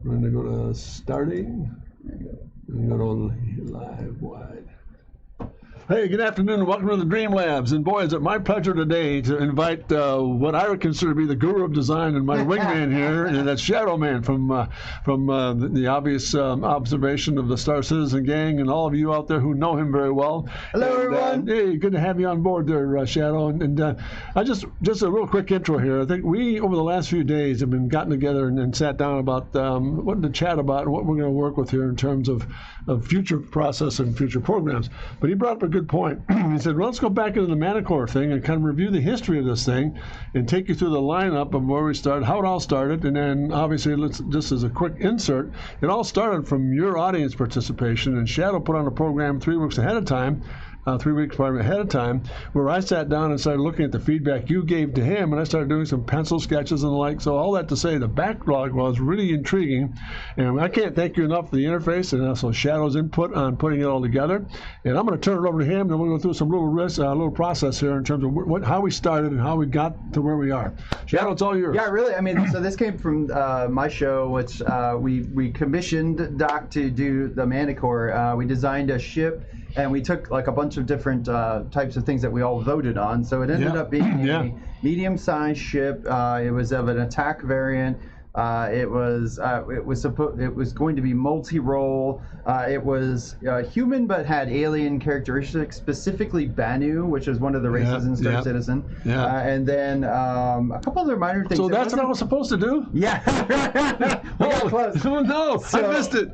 We're going to go to starting. We're going to go to live wide. Hey, good afternoon and welcome to the Dream Labs. And boy, is it my pleasure today to invite what I would consider to be the guru of design and my wingman here, and that's Shadow Man from the obvious observation of the Star Citizen gang and all of you out there who know him very well. Hello, everyone. Hey, good to have you on board there, Shadow. And I just a real quick intro here. I think we, over the last few days, have been gotten together and sat down about what to chat about and what we're going to work with here in terms of future process and future programs. But he brought up a good point. He said, well, let's go back into the Manticore thing and kind of review the history of this thing and take you through the lineup of where we started, how it all started, and then obviously, just as a quick insert, it all started from your audience participation, and Shadow put on a program 3 weeks ahead of time, 3 weeks probably ahead of time, where I sat down and started looking at the feedback you gave to him, and I started doing some pencil sketches and the like. So all that to say, the backlog was really intriguing, and I can't thank you enough for the interface and also Shadow's input on putting it all together. And I'm going to turn it over to him, and we'll go through some little process here in terms of how we started and how we got to where we are. Shadow, it's all yours. Yeah, really. I mean, so this came from my show, which we commissioned Doc to do the Manticore. We designed a ship, and we took like a bunch of different types of things that we all voted on. So it ended up being a medium-sized ship. It was of an attack variant. It was going to be multi-role. It was human but had alien characteristics, specifically Banu, which is one of the races in Star Citizen. And then a couple other minor things. So that's what I was supposed to do? Yeah. We got close. Oh, no, So I missed it.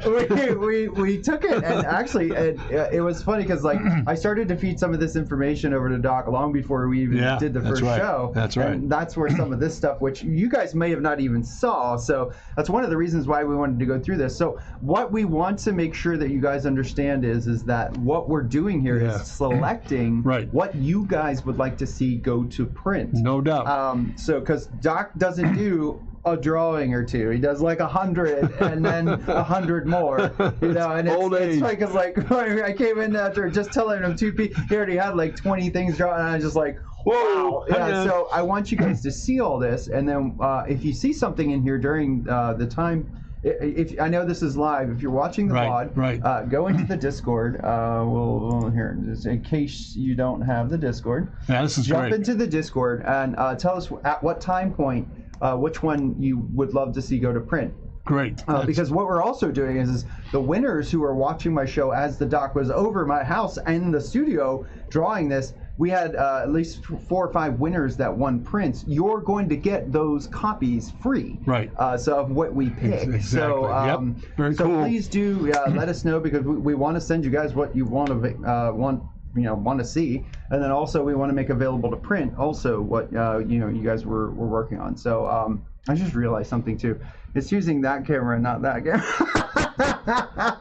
we took it, and actually it was funny because like I started to feed some of this information over to Doc long before we even did the first show. That's right. And that's where some of this stuff, which you guys may have not even saw. So that's one of the reasons why we wanted to go through this. So what we want to make sure that you guys understand is that what we're doing here is selecting what you guys would like to see go to print. No doubt. So because Doc doesn't do a drawing or two, he does like 100 and then 100 more, you know. And it's funny because like I came in after just telling him he already had like 20 things drawn, and I was just like, wow. Yeah, so I want you guys to see all this, and then if you see something in here during the time, if I know this is live, if you're watching the VOD, go into the Discord. We'll here, just in case you don't have the Discord. Yeah, this is Jump into the Discord and tell us at what time point which one you would love to see go to print. Great. Because what we're also doing is the winners who are watching my show as the Doc was over my house and in the studio drawing this, we had at least 4 or 5 winners that won prints. You're going to get those copies free. Right. So of what we pick. Exactly. So, Very cool. Please do let us know, because we want to send you guys what you want to see, and then also we want to make available to print also what you guys were working on. So I just realized something too. It's using that camera and not that camera.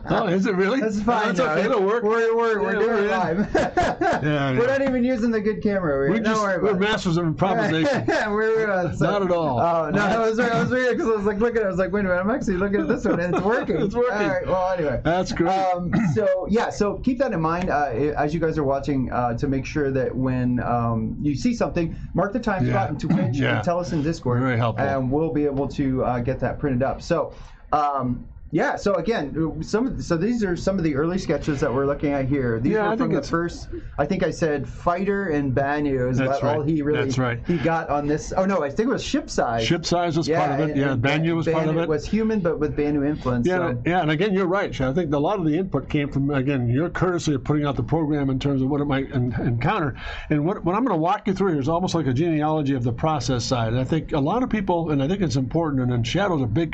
Oh, is it really? That's fine. That's okay. It'll work. We're doing it live. We're not even using the good camera over here. Don't worry about it. We're masters of improvisation. Not at all. Oh, no, I was weird because I was like looking at it. I was like, wait a minute, I'm actually looking at this one and it's working. It's working. All right, well, anyway. That's great. So keep that in mind as you guys are watching, to make sure that when you see something, mark the time spot in Twitch and tell us in Discord. Very helpful. And we'll be able to get that printed up. So so again, so these are some of the early sketches that we're looking at here. These were from the first, I think I said Fighter and Banu is all he really he got on this. Oh no, I think it was Ship Size. Ship Size was part of it. Banu was part of it. It was human, but with Banu influence. And again, you're right, Sean. I think a lot of the input came from, again, your courtesy of putting out the program in terms of what it might encounter. And what I'm going to walk you through here is almost like a genealogy of the process side. And I think a lot of people, and I think it's important, and Shadow's a big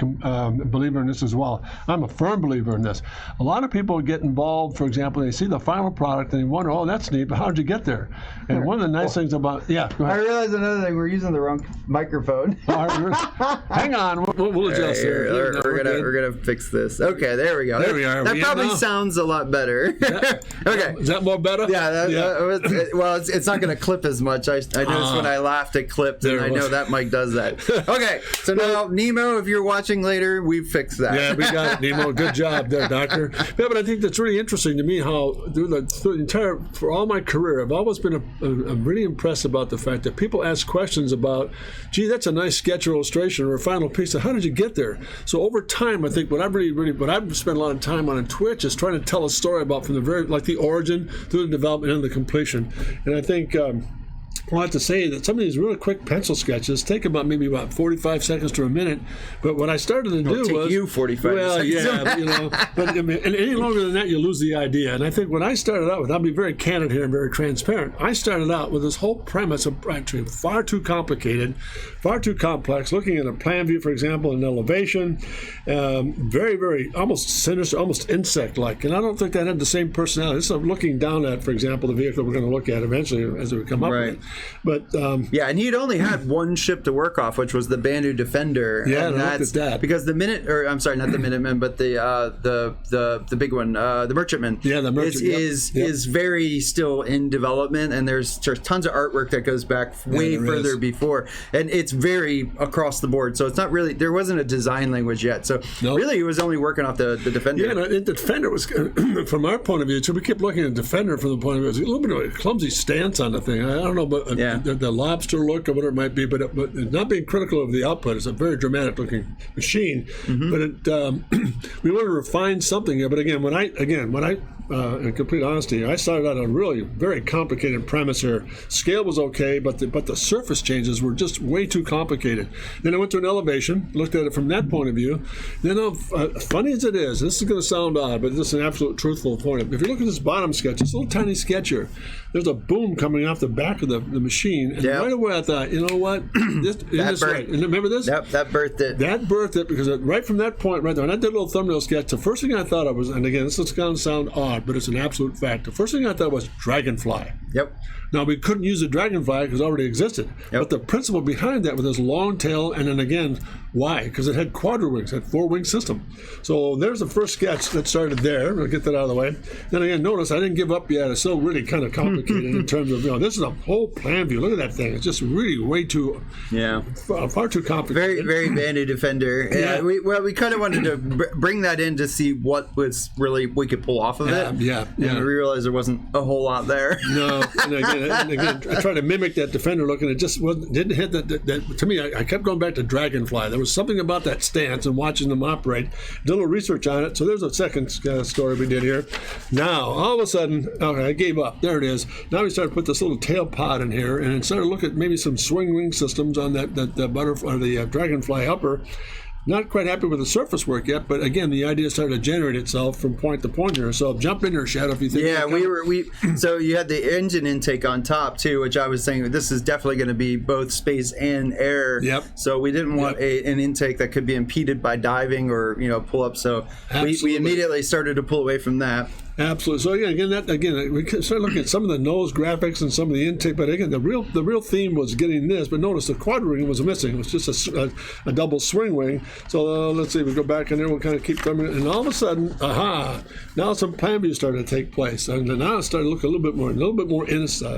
believer in this as well. I'm a firm believer in this. A lot of people get involved, for example, they see the final product and they wonder, oh, that's neat, but how did you get there? And one of the nice things about, go ahead. I realized another thing, we're using the wrong microphone. Hang on, we'll adjust here. We're gonna fix this. Okay, there we go. There we are. That probably sounds a lot better. Okay. Is that more better? Well, it's not gonna clip as much. I noticed when I laughed it clipped, and I know that mic does that. Okay, so now Nemo, if you're watching later, we've fixed that. Yeah, we got it, Nemo. Good job there, Doctor. Yeah, but I think that's really interesting to me how through the entire, for all my career, I've always been I'm really impressed about the fact that people ask questions about, gee, that's a nice sketch or illustration or a final piece. How did you get there? So over time, I think what I've spent a lot of time on Twitch is trying to tell a story about from the very, like the origin through the development and the completion. And I think I'll have to say that some of these really quick pencil sketches take about 45 seconds to a minute. But what I started to do take was you 45 well, seconds. yeah, but I mean, and any longer than that, you lose the idea. And I think when I started out with, I'll be very candid here and very transparent. I started out with this whole premise of actually far too complicated, far too complex. Looking at a plan view, for example, an elevation, very, very almost sinister, almost insect-like. And I don't think that had the same personality. This is looking down at, for example, the vehicle we're going to look at eventually as we come up with. But yeah, and he'd only had one ship to work off, which was the Banu Defender. Yeah, and I looked at that. Because the I'm sorry, not the Minuteman, but the big one, the Merchantman. Yeah, the Merchant is very still in development, and there's tons of artwork that goes back way further before, and it's very across the board. So it's not really, there wasn't a design language yet. So really, he was only working off the Defender. Yeah, and the Defender was, from our point of view, so we kept looking at Defender from the point of view, it was a little bit of a clumsy stance on the thing. I don't know, but the lobster look or whatever it might be, but not being critical of the output, it's a very dramatic looking machine. But we wanted to refine something here. But again, when I in complete honesty, I started out on a really very complicated premise here. Scale was okay, but the surface changes were just way too complicated. Then I went to an elevation, looked at it from that point of view. Then, funny as it is, this is going to sound odd, but this is an absolute truthful point. If you look at this bottom sketch, this little tiny sketch here, there's a boom coming off the back of the machine, and right away I thought, you know what, this right. And remember this? Yep, that birthed it. That birthed it, because right from that point right there, when I did a little thumbnail sketch, the first thing I thought of was, and again, this is going to sound odd, but it's an absolute fact. The first thing I thought was dragonfly. Yep. Now, we couldn't use a dragonfly because it already existed. But the principle behind that was this long tail, and then again, why? Because it had quadri-wings, it had 4-wing system. So there's the first sketch that started there. We'll get that out of the way. Then again, notice I didn't give up yet. It's still really kind of complicated in terms of, this is a whole plan view. Look at that thing. It's just really way too, far too complicated. Very Banu Defender. Yeah. We kind of wanted to bring that in to see what was really we could pull off of it. And we realized there wasn't a whole lot there. No, and again, I tried to mimic that Defender look, and it just didn't hit that. To me, I kept going back to Dragonfly. There was something about that stance and watching them operate. Did a little research on it. So there's a second story we did here. Now, all of a sudden, okay, I gave up. There it is. Now we started to put this little tail pod in here, and started to look at maybe some swing wing systems on that butterfly or the Dragonfly upper. Not quite happy with the surface work yet, but again, the idea started to generate itself from point to point here. So jump in there, Shadow, if you think. Yeah, so you had the engine intake on top too, which I was saying this is definitely going to be both space and air. Yep. So we didn't want an intake that could be impeded by diving or pull up. So we immediately started to pull away from that. Absolutely. So we started looking at some of the nose graphics and some of the intake, but again, the real theme was getting this. But notice the quadri-wing was missing. It was just a double swing wing. So let's see. We go back in there. We'll kind of keep coming, and all of a sudden, now some plan views started to take place, and then now it started to look a little bit more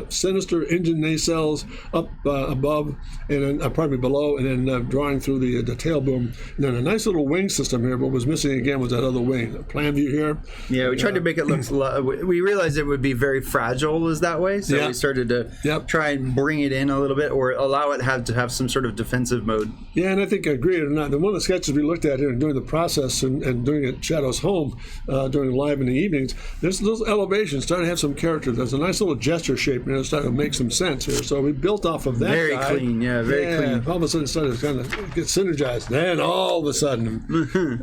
sinister engine nacelles up above, and then below, and then drawing through the tail boom, and then a nice little wing system here. What was missing again was that other wing. A plan view here. Yeah, we tried to make it look. We realized it would be very fragile as that way, so we started to try and bring it in a little bit, or allow it to have some sort of defensive mode. Yeah, and I think I agree or not. One of the sketches we looked at here and doing the process and doing it at Shadow's home during live in the evenings, there's those elevations starting to have some character. There's a nice little gesture shape here, starting to make some sense here. So we built off of that. Very clean. All of a sudden, it started to kind of get synergized. Then all of a sudden,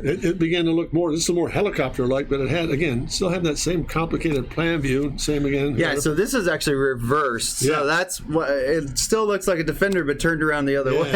it began to look more. This is more helicopter-like, but it still had that same complicated plan view. Same again. Yeah. So this is actually reversed. So that's what it still looks like a Defender, but turned around the other way.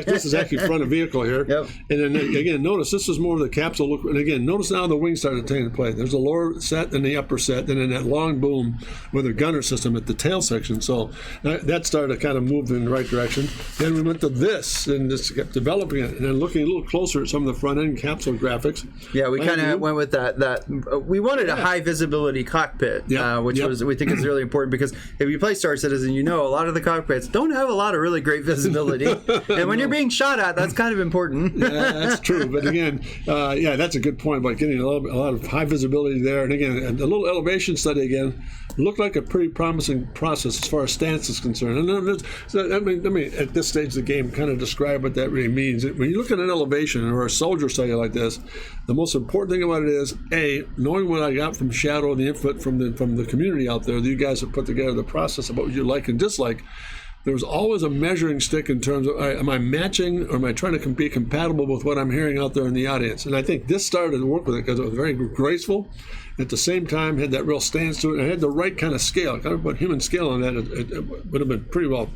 This is actually front of vehicle here. Yep. And then again, notice this is more of the capsule look. And again, notice now the wings started taking place. There's a lower set and the upper set, and then that long boom with a gunner system at the tail section. So that started to kind of move in the right direction. Then we went to this, and just kept developing it, and then looking a little closer at some of the front end capsule graphics. Yeah, we kind of went with that. We wanted a high high visibility cockpit, which we think is really important, because if you play Star Citizen, a lot of the cockpits don't have a lot of really great visibility. And when you're being shot at, that's kind of important. Yeah, that's true. But again, that's a good point about getting a lot of high visibility there. And again, a little elevation study again looked like a pretty promising process as far as stance is concerned. And let me at this stage of the game kind of describe what that really means. When you look at an elevation or a soldier study like this, the most important thing about it is knowing what I got from Shadow and the input from the community out there that you guys have put together, the process of what you like and dislike. There was always a measuring stick in terms of, am I matching or am I trying to be compatible with what I'm hearing out there in the audience? And I think this started to work with it because it was very graceful. At the same time, had that real stance to it. And it had the right kind of scale. Kind of put human scale on that. It would have been pretty well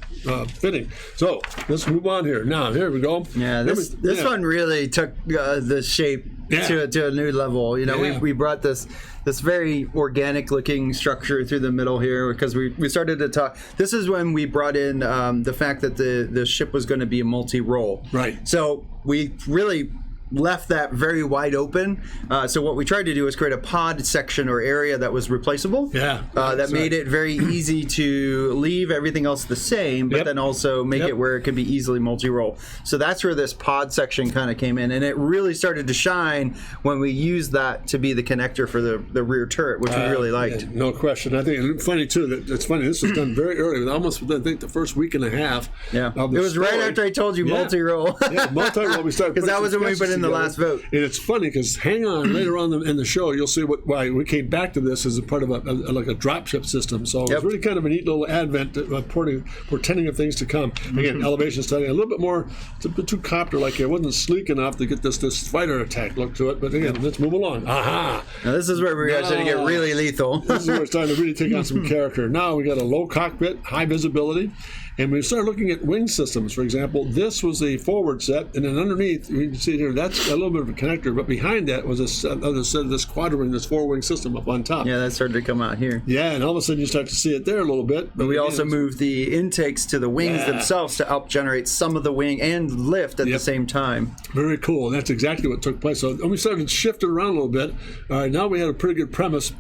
fitting. So let's move on here. Now, here we go. Yeah, this one really took the shape to a new level. We brought this very organic looking structure through the middle here, because we started to talk. This is when we brought in the fact that the ship was going to be a multi-role. Right. So we really left that very wide open. So what we tried to do was create a pod section or area that was replaceable. That made it very easy to leave everything else the same, but then also make it where it could be easily multi-role. So that's where this pod section kind of came in, and it really started to shine when we used that to be the connector for the rear turret, which we really liked. Yeah, no question. I think it's funny too. It's funny. This was done very early, almost I think the first week and a half. Yeah, it was right after I told you multi-role. Multi-role. We started because that was when we put in the last vote. And it's funny because hang on, later on in the show, you'll see why we came back to this as a part of like a dropship system. So it was really kind of a neat little advent, portending of things to come. Again, elevation study, a little bit more, it's a bit too copter-like. It wasn't sleek enough to get this fighter attack look to it. But again, let's move along. Aha! Now this is where we're starting to get really lethal. This is where it's starting to really take on some character. Now we got a low cockpit, high visibility. And we started looking at wing systems, for example. This was the forward set, and then underneath, you can see here, that's a little bit of a connector, but behind that was this quadrant, this four-wing system up on top. Yeah, that started to come out here. Yeah, and all of a sudden you start to see it there a little bit. But we also moved the intakes to the wings themselves to help generate some of the wing and lift at the same time. Very cool, and that's exactly what took place. So we started to shift it around a little bit. All right, now we had a pretty good premise.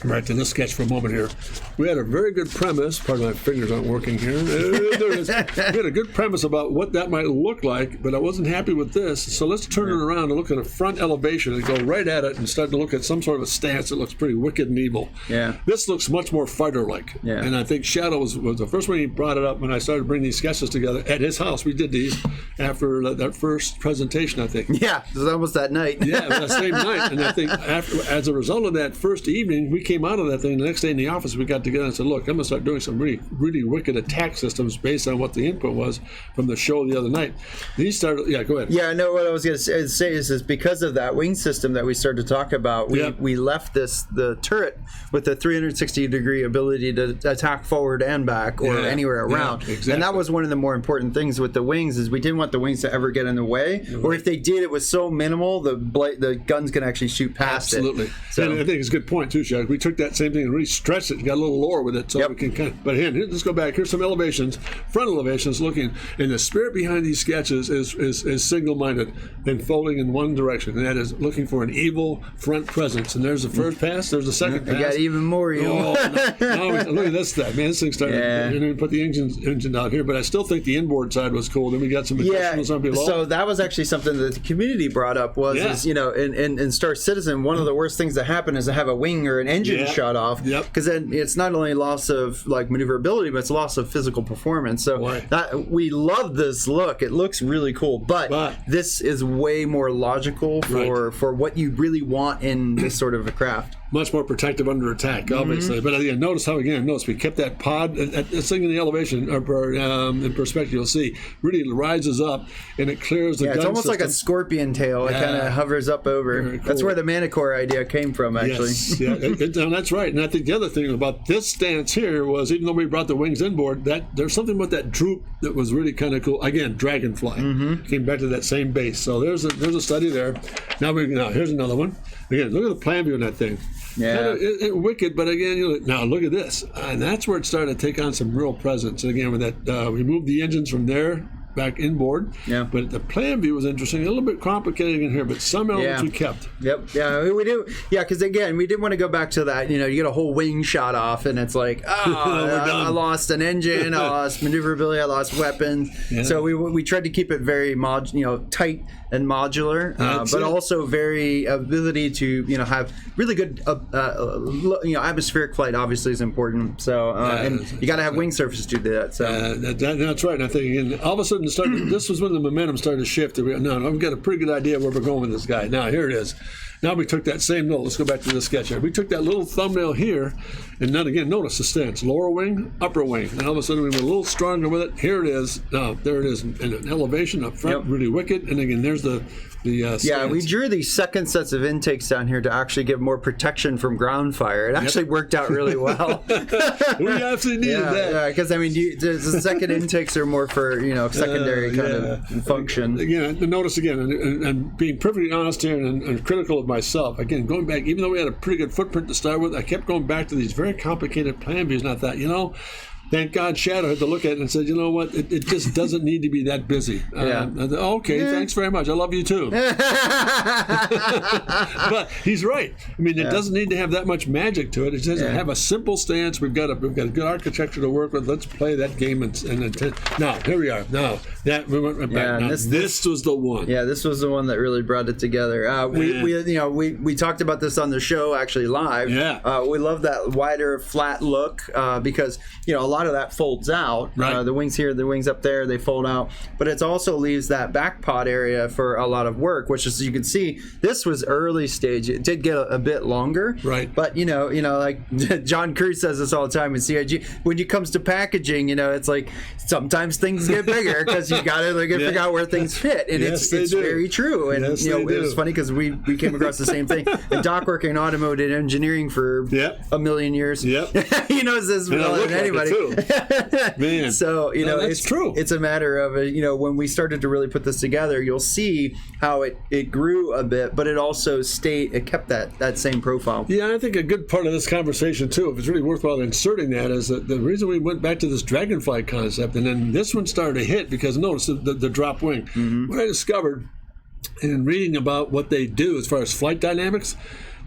Right to this sketch for a moment here. We had a very good premise. Pardon, my fingers aren't working here. There it is. We had a good premise about what that might look like, but I wasn't happy with this. So let's turn it around and look at a front elevation and go right at it and start to look at some sort of a stance that looks pretty wicked and evil. Yeah. This looks much more fighter-like. Yeah. And I think Shadow was the first one he brought it up when I started bringing these sketches together at his house. We did these after that first presentation, I think. Yeah, it was almost that night. Yeah, it was that same night. And I think as a result of that first evening, we came out of that thing. The next day in the office, we got together and said, look, I'm going to start doing some really, really wicked attack systems based on what the input was from the show the other night. These started, go ahead. Yeah, no, what I was going to say is because of that wing system that we started to talk about, we left the turret with a 360-degree ability to attack forward and back or anywhere around. Yeah, exactly. And that was one of the more important things with the wings is we didn't want the wings to ever get in the way. Or if they did, it was so minimal, the guns can actually shoot past it. Absolutely. So, and I think it's a good point, too, Shaq. We took that same thing and really stretched it, got a little lower with it, so we can kind of, but again, let's go back. Here's some elevations, front elevations looking, and the spirit behind these sketches is single-minded and folding in one direction, and that is looking for an evil front presence. And there's the first pass, there's the second pass. I got even more evil. Now look at this stuff, man. This thing started, and then we put the engine out here, but I still think the inboard side was cool. Then we got some additionals on below. So that was actually something that the community brought up is, in Star Citizen, one of the worst things that happen is to have a wing or an engine shut off. Because then it's not only loss of like maneuverability, but it's loss of physical performance. So we love this look. It looks really cool, but this is way more logical for what you really want in this sort of a craft. Much more protective under attack, obviously. But again, notice we kept that pod. This thing in the elevation, in perspective, you'll see, really rises up and it clears the gun it's almost system. like a scorpion tail. It kind of hovers up over. Cool. That's where the Manticore idea came from, actually. Yes, and that's right. And I think the other thing about this stance here was, even though we brought the wings inboard, that there's something about that droop that was really kind of cool. Again, dragonfly. Came back to that same base. So there's a study there. Now here's another one. Again, look at the plan view on that thing. Yeah. It wicked, but again, now look at this. And that's where it started to take on some real presence. And again, with that, we moved the engines from there back inboard. Yeah. But the plan view was interesting. A little bit complicated in here, but some elements we kept. Yep. Yeah, we do. Yeah, because again, we didn't want to go back to that. You get a whole wing shot off, and it's like, I lost an engine, I lost maneuverability, I lost weapons. Yeah. So we tried to keep it very tight and modular, but also very ability to have really good atmospheric flight. Obviously, is important. So and you got to have wing surface to do that. So that's right. And I think again, all of a sudden this was when the momentum started to shift. No, I've got a pretty good idea where we're going with this guy. Now here it is. Now we took that same note. Let's go back to the sketch here. We took that little thumbnail here, and then again, notice the stance: lower wing, upper wing. And all of a sudden we went a little stronger with it. Here it is. Now there it is, in an elevation up front, really wicked. And again, there's the stance. We drew these second sets of intakes down here to actually give more protection from ground fire. It actually worked out really well. We absolutely needed that. Yeah, because the second intakes are more for secondary kind of function. Again, notice again, and being perfectly honest here and critical of myself. Again, going back, even though we had a pretty good footprint to start with, I kept going back to these very complicated plan views, and I thought, thank God Shadow had to look at it and said, you know what, it just doesn't need to be that busy. Thanks very much. I love you too. But he's right. I mean, it doesn't need to have that much magic to it. It just have a simple stance. We've got a good architecture to work with. Let's play that game. Now, here we are. Now, we went back. Now, this was the one. Yeah, this was the one that really brought it together. We talked about this on the show actually live. Yeah. We love that wider, flat look because, a lot of that folds out. Right. The wings here, the wings up there, they fold out. But it also leaves that back pod area for a lot of work, which is, you can see, this was early stage. It did get a bit longer. Right. But, like John Cruz says this all the time in CIG, when it comes to packaging, it's like sometimes things get bigger because you got to figure out where things fit. And it's very true. And, it was funny because we came across the same thing. And Doc working in automotive engineering for a million years. Yep. He knows this well than anybody. Man. So it's true. It's a matter of when we started to really put this together, you'll see how it grew a bit, but it also it kept that same profile. Yeah, I think a good part of this conversation too, if it's really worthwhile inserting that, is that the reason we went back to this dragonfly concept, and then this one started to hit because notice the drop wing. Mm-hmm. What I discovered in reading about what they do as far as flight dynamics.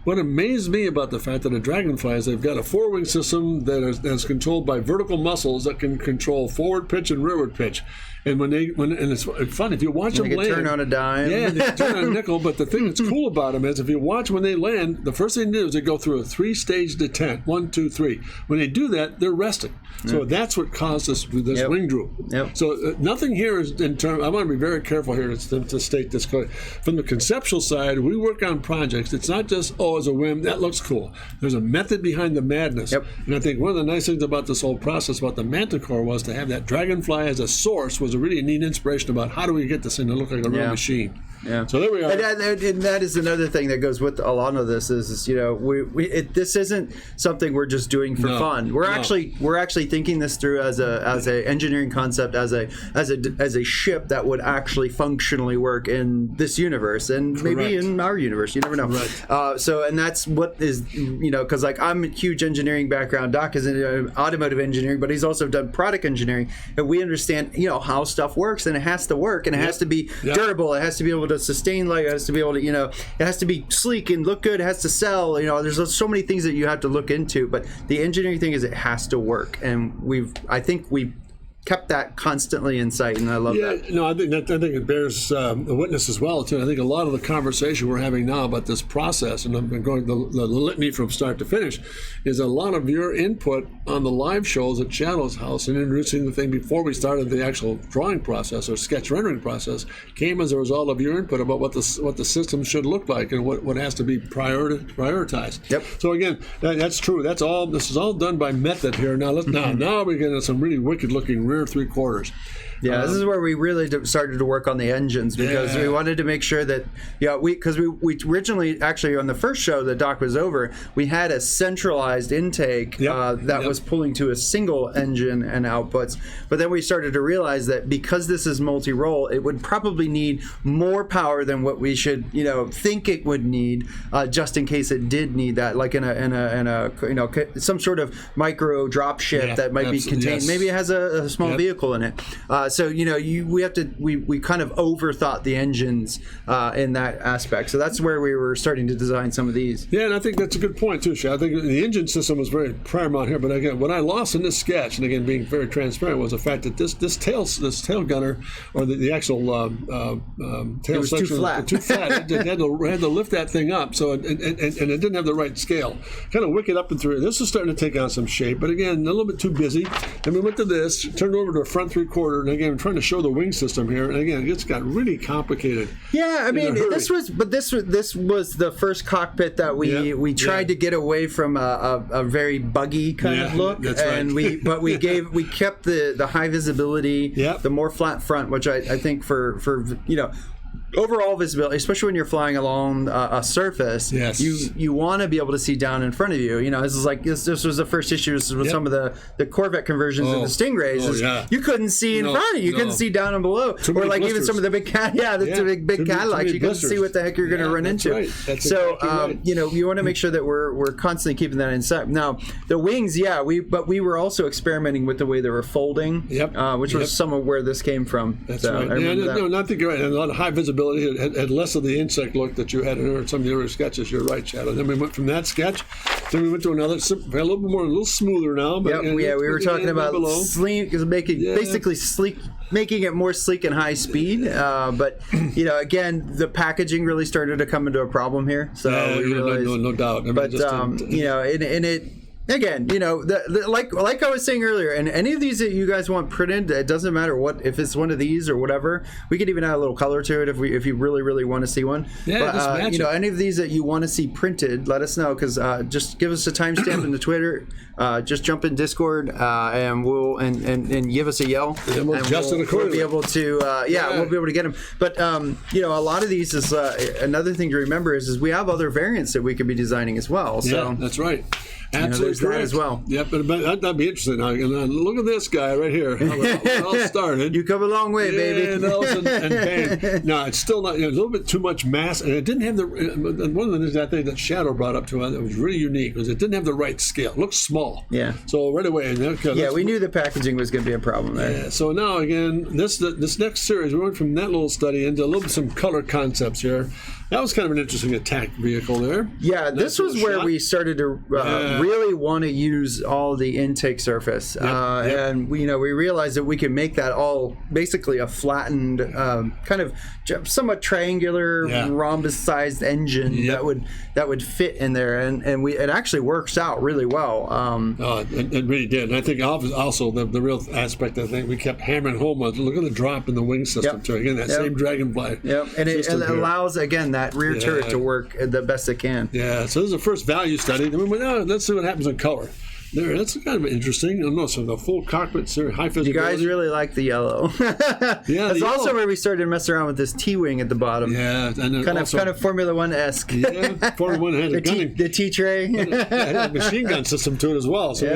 What amazed me about the fact that a dragonfly is they've got a forward-wing system that's controlled by vertical muscles that can control forward pitch and rearward pitch. And and it's fun if you watch them land. They turn on a dime. Yeah, they turn on a nickel. But the thing that's cool about them is if you watch when they land, the first thing they do is they go through a 3-stage detent. 1, 2, 3. When they do that, they're resting. So that's what caused this wing droop. Yep. So nothing here is in terms. I want to be very careful here to state this. From the conceptual side, we work on projects. It's not just as a whim. That looks cool. There's a method behind the madness. Yep. And I think one of the nice things about this whole process about the Manticore was to have that dragonfly as a source was a really neat inspiration about how do we get this thing to look like a real machine. Yeah. So there we are. And that is another thing that goes with a lot of this is this isn't something we're just doing for fun. We're actually thinking this through as a engineering concept, as a ship that would actually functionally work in this universe and maybe in our universe. You never know. Right. And that's what is because I'm a huge engineering background. Doc is in automotive engineering, but he's also done product engineering, and we understand how stuff works, and it has to work, and it has to be durable. It has to be able to sustain light. It has to be able to it has to be sleek and look good. It has to sell. There's so many things that you have to look into, but the engineering thing is it has to work, and I think we've kept that constantly in sight, and I love that. Yeah, no, I think it bears a witness as well too. I think a lot of the conversation we're having now about this process, and I've been going the litany from start to finish, is a lot of your input on the live shows at Shadow's house and introducing the thing before we started the actual drawing process or sketch rendering process came as a result of your input about what the system should look like and what has to be prioritized. Yep. So again, that's true. That's all. This is all done by method here. Now now we get into some really wicked looking rear 3/4. Yeah, this is where we really started to work on the engines because we wanted to make sure that, because we originally, actually on the first show that Doc was over, we had a centralized intake that was pulling to a single engine and outputs. But then we started to realize that because this is multi-role, it would probably need more power than what we should, think it would need, just in case it did need that, like in a some sort of micro drop ship that might be contained. Maybe it has a small vehicle in it. So we kind of overthought the engines in that aspect. So that's where we were starting to design some of these. Yeah, and I think that's a good point too, Shad. I think the engine system was very paramount here. But again, what I lost in this sketch, and again being very transparent, was the fact that this tail gunner, or the actual tail it was section, too flat. Too flat. It had to lift that thing up. So and it didn't have the right scale. Kind of wick it up and through. This was starting to take on some shape, but again, a little bit too busy. And we went to this, turned over to a front 3/4, and again, trying to show the wing system here. And again, it's got really complicated. Yeah, I mean, this was the first cockpit that we tried to get away from a very buggy kind of look, that's and right. we kept the high visibility, the more flat front, which I think for overall visibility, especially when you're flying along a surface, you want to be able to see down in front of you. This is like this was the first issue. This was some of the Corvette conversions of the Stingrays. You couldn't see in front of you. You couldn't see down and below. Or like even some of the big big Cadillacs, you couldn't see what the heck you're going to run into. Right. That's so exactly right. you want to make sure that we're constantly keeping that in sight. Now the wings, we were also experimenting with the way they were folding, which was some of where this came from. That's so right. I think you're right. And a lot of high visibility. Had less of the insect look that you had in some of the earlier sketches. You're right, Shadow. Then we went from that sketch, then we went to another, a little smoother now. But we were talking about sleek, basically sleek, making it more sleek and high speed. But again, the packaging really started to come into a problem here. So we realized, no doubt. I mean, Again, like I was saying earlier, and any of these that you guys want printed, it doesn't matter if it's one of these or whatever. We could even add a little color to it if you really, really want to see one. Yeah, but any of these that you want to see printed, let us know, because just give us a timestamp in the Twitter. Just jump in Discord and we'll and give us a yell, and we'll be able to we'll be able to get them. But a lot of these is another thing to remember is we have other variants that we could be designing as well. So that's right. Absolutely correct. That as well. Yeah, but that'd be interesting. Now, look at this guy right here. How it all started. You come a long way, baby. And bang. No, it's still not. A little bit too much mass, and it didn't have the. One of the things I think that Shadow brought up to us that was really unique was it didn't have the right scale. It looked small. Yeah. So right away, we knew the packaging was going to be a problem there. Yeah. So now again, this next series, we went from that little study into some color concepts here. That was kind of an interesting attack vehicle there. Yeah, this was where we started to really want to use all the intake surface. And we realized that we could make that all basically a flattened, kind of somewhat triangular, rhombus-sized engine that would fit in there. And it actually works out really well. It really did. And I think also the real aspect, I think, we kept hammering home on, look at the drop in the wing system. So again, that same Dragonfly. Yep, and it allows, again, that rear turret to work the best it can. Yeah, so this is the first value study. Then we went, let's see what happens in color. That's kind of interesting. I don't know, so the full cockpit, high visibility. You guys really like the yellow. That's also where we started to mess around with this T-wing at the bottom. Yeah, and kind of Formula One-esque. Yeah, Formula One has the T-tray. It had a machine gun system to it as well. So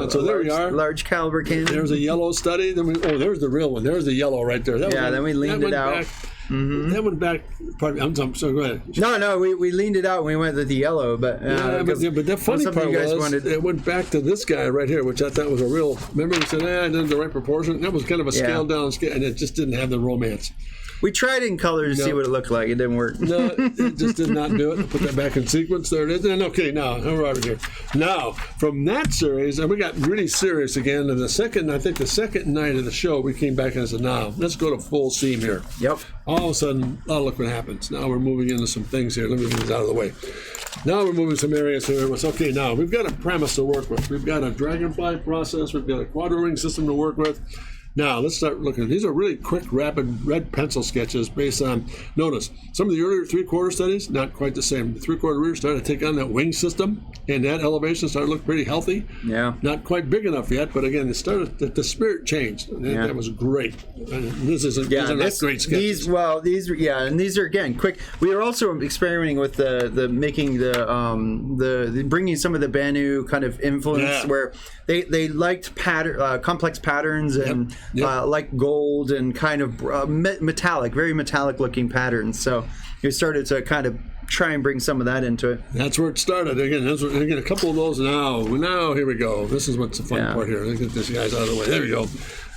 So there we are. Large caliber cannon. There's a yellow study. Then there's the real one. There's the yellow right there. Then we leaned it out. That went back. So go ahead. No, we leaned it out and we went with the yellow, but but the funny part was it went back to this guy right here, which I thought was a real. Remember, we said, it didn't the right proportion. That was kind of a scaled down scale, and it just didn't have the romance. We tried it in color to see what it looked like. It didn't work. No, it just did not do it. Put that back in sequence. There it is. And okay, now we're over here. Now from that series, and we got really serious again. And the second night of the show, we came back and said, "Now let's go to full steam here." Yep. All of a sudden, look what happens. Now we're moving into some things here. Let me get this out of the way. Now we're moving some areas here. It's okay. Now we've got a premise to work with. We've got a Dragonfly process. We've got a quadro-ring system to work with. Now, let's start looking. These are really quick, rapid red pencil sketches based on, notice, some of the earlier 3/4 studies, not quite the same. The 3/4 rear started to take on that wing system, and that elevation started to look pretty healthy. Yeah. Not quite big enough yet, but again, the spirit changed. That was great. And these are not great sketches. These are, again, quick. We are also experimenting with the making the bringing some of the Banu kind of influence where they liked complex patterns and like gold and kind of metallic, very metallic looking patterns. So we started to kind of try and bring some of that into it. That's where it started. Again, a couple of those now. Now here we go. This is what's the fun part here. Let's get this guy's out of the way. There we go.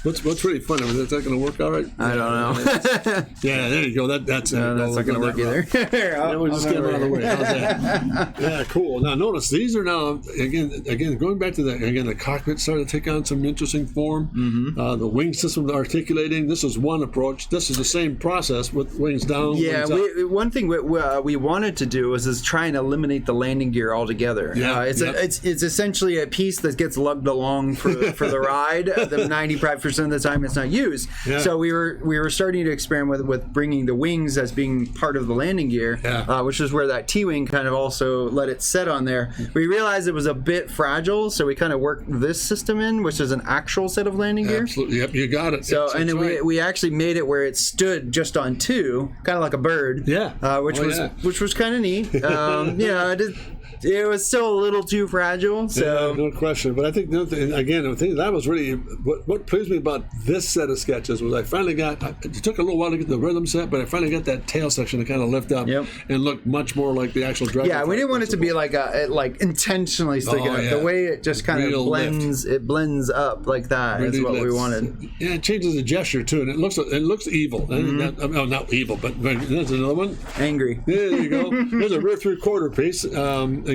What's really funny? Is that going to work all right? I don't know. Yeah, there you go. That's it. No, that's not going to work either. Yeah, we'll just get them out of the way. How's that? Yeah, cool. Now notice these are now again going back to the cockpit started to take on some interesting form. Mm-hmm. The wing system articulating. This is one approach. This is the same process with wings down. Yeah, wings up. one thing we wanted to do is try and eliminate the landing gear altogether. Yeah, it's essentially a piece that gets lugged along for the ride. The 95% of the time it's not used. Yeah. So we were starting to experiment with bringing the wings as being part of the landing gear, which is where that T-wing kind of also let it set on there. We realized it was a bit fragile, so we kind of worked this system in, which is an actual set of landing gear. Absolutely, yep, you got it. So, and then we actually made it where it stood just on two, kind of like a bird. Yeah. Which was kind of neat. It was still a little too fragile. So no question. But I think again, I think that was really what pleased me about this set of sketches was I finally got. It took a little while to get the rhythm set, but I finally got that tail section to kind of lift up and look much more like the actual dragon. Yeah, we didn't want it to be like intentionally sticking up. The way it just kind of blends, it blends up like that. Really is what we wanted. Yeah, it changes the gesture too, and it looks evil. Mm-hmm. Not evil, but there's another one. Angry. Yeah, there you go. There's a rear 3/4 piece.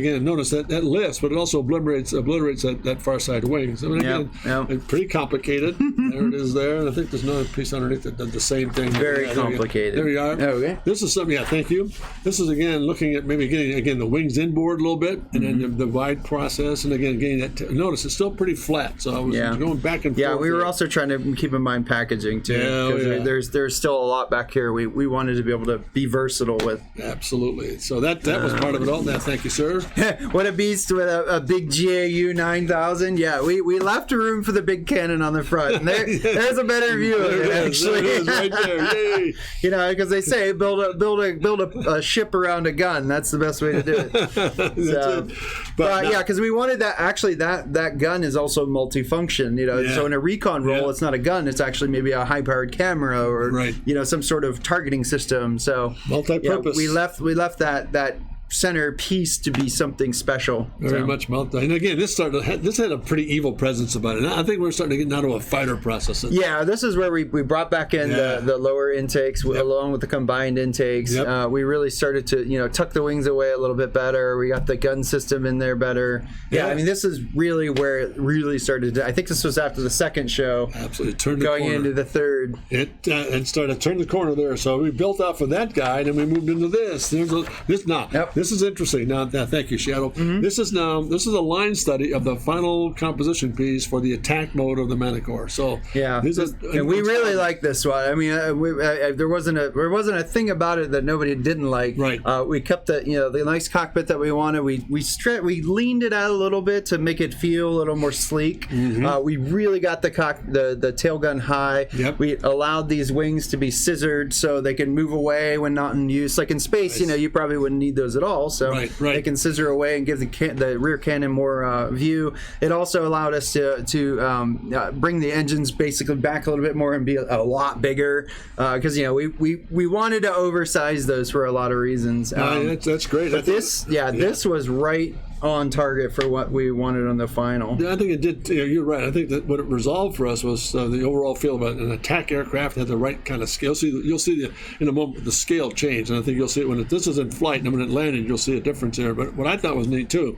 Again, notice that lifts, but it also obliterates that far side wing. So again, it's pretty complicated. There it is there. And I think there's another piece underneath that does the same thing. Very complicated. There you are. Okay. This is something, thank you. This is, again, looking at maybe getting, the wings inboard a little bit, and then the wide process, and again, getting that. Notice it's still pretty flat, so I was going back and forth. Yeah, we were also trying to keep in mind packaging, too. Because there's still a lot back here we wanted to be able to be versatile with. Absolutely. So that was part of it all. Thank you, sir. What a beast with a big GAU 9000. Yeah, we left a room for the big cannon on the front. And there's a better view of it, actually. There it is, right there. Yay. Because they say build a ship around a gun. That's the best way to do it. So, but because we wanted that. Actually, that gun is also multifunction. So in a recon role, it's not a gun. It's actually maybe a high-powered camera or some sort of targeting system. So multi-purpose. We left that center piece to be something special. Very much multi. And again, this had a pretty evil presence about it. I think we're starting to get now to a fighter process. Yeah, this is where we brought back in the lower intakes along with the combined intakes. We really started to tuck the wings away a little bit better. We got the gun system in there better. Yeah, I mean, this is really where it really started. I think this was after the second show. Absolutely, turned the going corner. Into the third. And started to turn the corner there. So we built off of that guy, and then we moved into this. This is interesting. Now, thank you, Shadow. Mm-hmm. This is a line study of the final composition piece for the attack mode of the Manticore. So and we really like this one. I mean, there wasn't a thing about it that nobody didn't like. Right. We kept the nice cockpit that we wanted. We leaned it out a little bit to make it feel a little more sleek. Mm-hmm. We really got the tail gun high. Yep. We allowed these wings to be scissored so they can move away when not in use. Like in space, you probably wouldn't need those at all. So they can scissor away and give the rear cannon more view. It also allowed us to bring the engines basically back a little bit more and be a lot bigger because we wanted to oversize those for a lot of reasons. That's great. But this was right on target for what we wanted on the final. Yeah, I think it did. You're right. I think that what it resolved for us was the overall feel about an attack aircraft had the right kind of scale. You'll see in a moment the scale change, and I think you'll see it when this is in flight and when it landed. You'll see a difference there. But what I thought was neat too.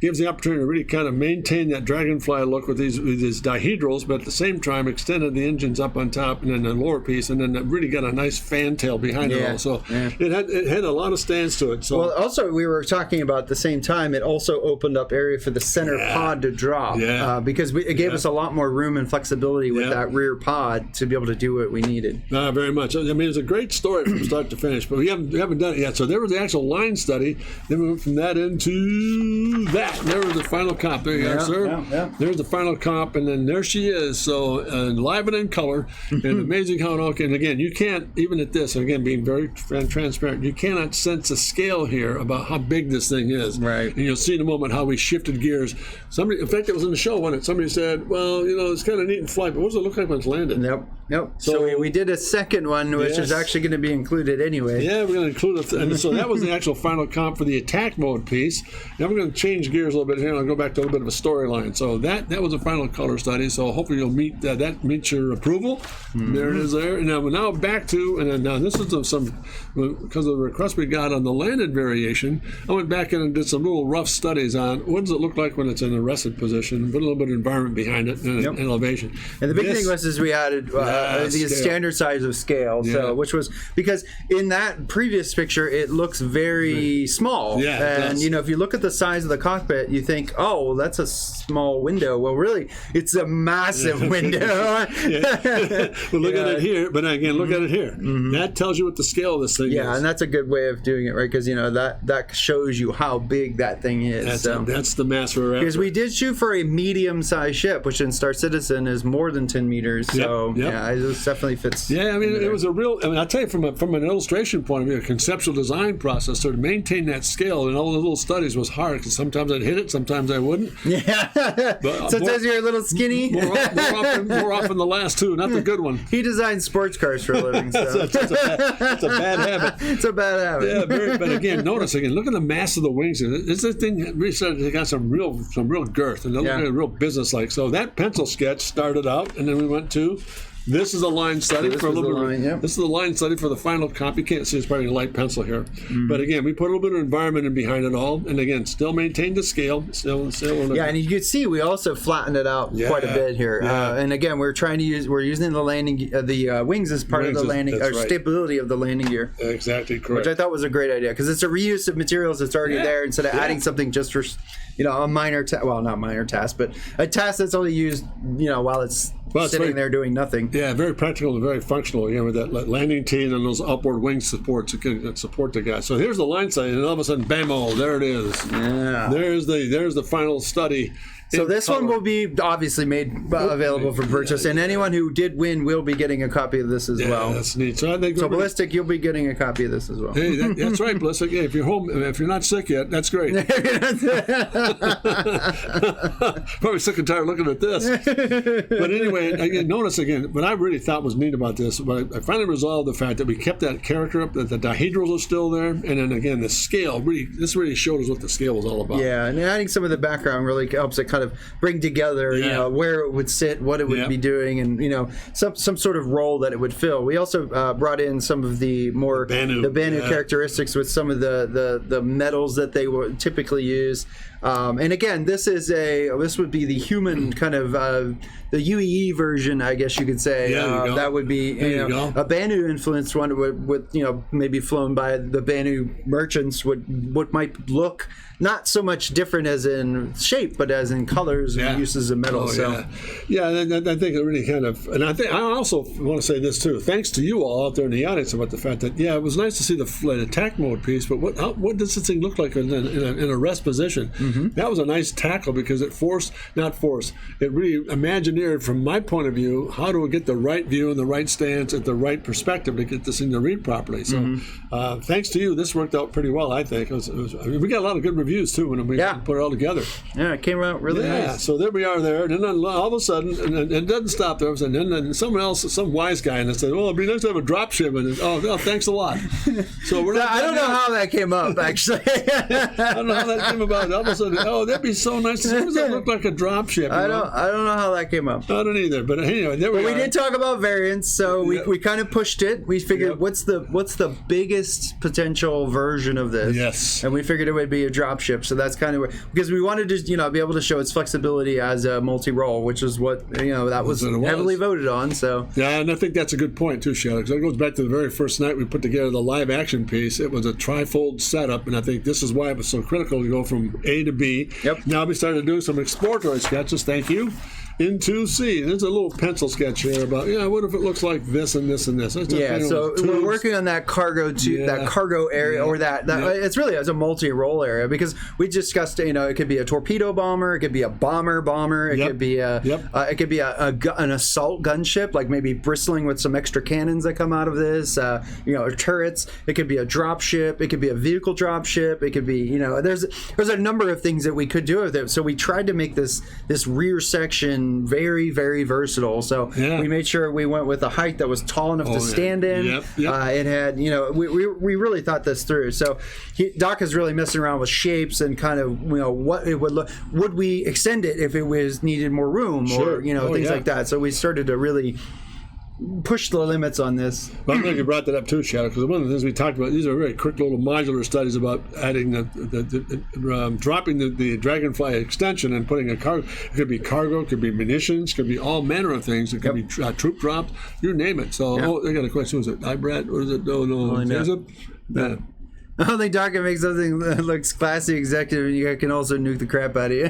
Gives the opportunity to really kind of maintain that dragonfly look with these dihedrals, but at the same time extended the engines up on top and then the lower piece, and then it really got a nice fantail behind it all. So it had a lot of stands to it. So also we were talking about at the same time, it also opened up area for the center pod to drop because it gave us a lot more room and flexibility with that rear pod to be able to do what we needed. Very much. I mean, it's a great story from start to finish, but we haven't done it yet. So there was the actual line study. Then we went from that into that. There was the final comp. There you are, sir. Yeah. There's the final comp, and then there she is. So live and in color, and amazing how it all came. And again, you can't, even at this, again, being very transparent, you cannot sense a scale here about how big this thing is. Right. And you'll see in a moment how we shifted gears. Somebody, in fact, it was in the show, wasn't it? Somebody said, well, it's kind of neat in flight, but what does it look like when it's landed? Yep. So we did a second one, which is actually going to be included anyway. Yeah, we're going to include it. And so that was the actual final comp for the attack mode piece. Now we're going to change gears gears a little bit here, and I'll go back to a little bit of a storyline. So that was a final color study. So hopefully you'll meet that meets your approval. There it is there. And now back to, and now this is some, because of the request we got on the landed variation, I went back in and did some little rough studies on what does it look like when it's in a rested position, put a little bit of environment behind it, and elevation. And the big thing was we added the standard size of scale, so which was because in that previous picture it looks very small, and if you look at the size of the cockpit, you think, oh, well, that's a small window. Well, really, it's a massive window. Well, look at it here, but again, look at it here. That tells you what the scale of this thing is. Yeah, and that's a good way of doing it, right? Because that shows you how big that thing is. That's the mass we're after. Because we did shoot for a medium-sized ship, which in Star Citizen is more than 10 meters. So yeah, it definitely fits. Yeah, I mean, it was a real. I mean, I'll tell you from an illustration point of view, a conceptual design process, to maintain that scale in all the little studies was hard because sometimes I'd hit it, sometimes I wouldn't. Yeah. But sometimes you're a little skinny. More often the last two, not the good one. He designs sports cars for a living. So. That's a bad habit. It's a bad habit. Yeah, but again, notice again. Look at the mass of the wings. This thing really got some real girth and real business-like. So that pencil sketch started out, and then we went to. This is a line study for a little bit. This is a line study for the final comp. You can't see it's probably a light pencil here, but again, we put a little bit of environment in behind it all, and again, still maintained the scale. And you can see we also flattened it out quite a bit here. And again, we're using the landing, the wings as part of the landing, or stability of the landing gear. Exactly correct. Which I thought was a great idea because it's a reuse of materials that's already there instead of adding something just for a minor not minor task, but a task that's only used while it's sitting there doing nothing. Yeah, very practical and very functional. With that landing tee and then those upward wing supports that support the guy. So here's the line study, and all of a sudden, bam-o, there it is. Yeah. There's the final study. So this one will be obviously made available for purchase, and anyone who did win will be getting a copy of this as well. That's neat. So Ballistic, you'll be getting a copy of this as well. Hey, that's right, Ballistic. Hey, if you're home, if you're not sick yet, that's great. Probably sick and tired of looking at this. But anyway, again, notice again, what I really thought was neat about this, but I finally resolved the fact that we kept that character up, that the dihedrals are still there, and then again, the scale this really showed us what the scale was all about. Yeah, and adding some of the background really helps it kind of bring together, where it would sit, what it would be doing, and some sort of role that it would fill. We also brought in some of the more Banu characteristics with some of the metals that they would typically use. And again, this would be the human kind of the UEE version, I guess you could say. That would be a Banu influenced one with maybe flown by the Banu merchants what might look not so much different as in shape, but as in colors and uses of metal. I think it really kind of, and I also want to say this too. Thanks to you all out there in the audience about the fact that it was nice to see the attack mode piece, but what does this thing look like in a rest position? That was a nice tackle because it really imagineered from my point of view how to get the right view and the right stance at the right perspective to get this thing to read properly. So thanks to you, this worked out pretty well, I think. We got a lot of good reviews too when we put it all together. Yeah, it came out really nice. So there we are there, and then all of a sudden, and it doesn't stop there. And then someone else, some wise guy, and said, "Well, it'd be nice to have a drop ship." And thanks a lot. So we're not. I don't know how that came up actually. I don't know how that came about. All of a sudden, that'd be so nice. How does that look like a drop ship? I don't know how that came up. I don't either. But anyway, there we are. We did talk about variants, so we kind of pushed it. We figured what's the biggest potential version of this? Yes. And we figured it would be a drop ship. So that's kind of because we wanted to be able to show its flexibility as a multi-role, which is what that was heavily voted on. So and I think that's a good point too, Shelly, because it goes back to the very first night we put together the live action piece. It was a trifold setup, and I think this is why it was so critical to go from A to B. Yep. Now we started doing some exploratory sketches. Thank you. Into C. There's a little pencil sketch here about what if it looks like this and this and this. So we're working on that cargo that cargo area, or that it's really as a multi-role area, because we discussed it could be a torpedo bomber, it could be a bomber, it could be an assault gunship, like maybe bristling with some extra cannons that come out of this, or turrets. It could be a drop ship, it could be a vehicle drop ship, it could be there's a number of things that we could do with it. So we tried to make this rear section and very, very versatile. So we made sure we went with a height that was tall enough to stand in. It had, we really thought this through. So Doc is really messing around with shapes and kind of, what it would look. Would we extend it if it was needed more room or, things like that. So we started to really push the limits on this. Well, I'm glad you brought that up too, Shadow, because one of the things we talked about, these are very quick little modular studies about adding dropping the Dragonfly extension and putting a cargo. It could be cargo, it could be munitions, it could be all manner of things. It could be troop drops, you name it. So, I got a question. Was it Brad? Or is it? No. Is it? No. I don't think Doc can make something that looks classy executive and you can also nuke the crap out of you.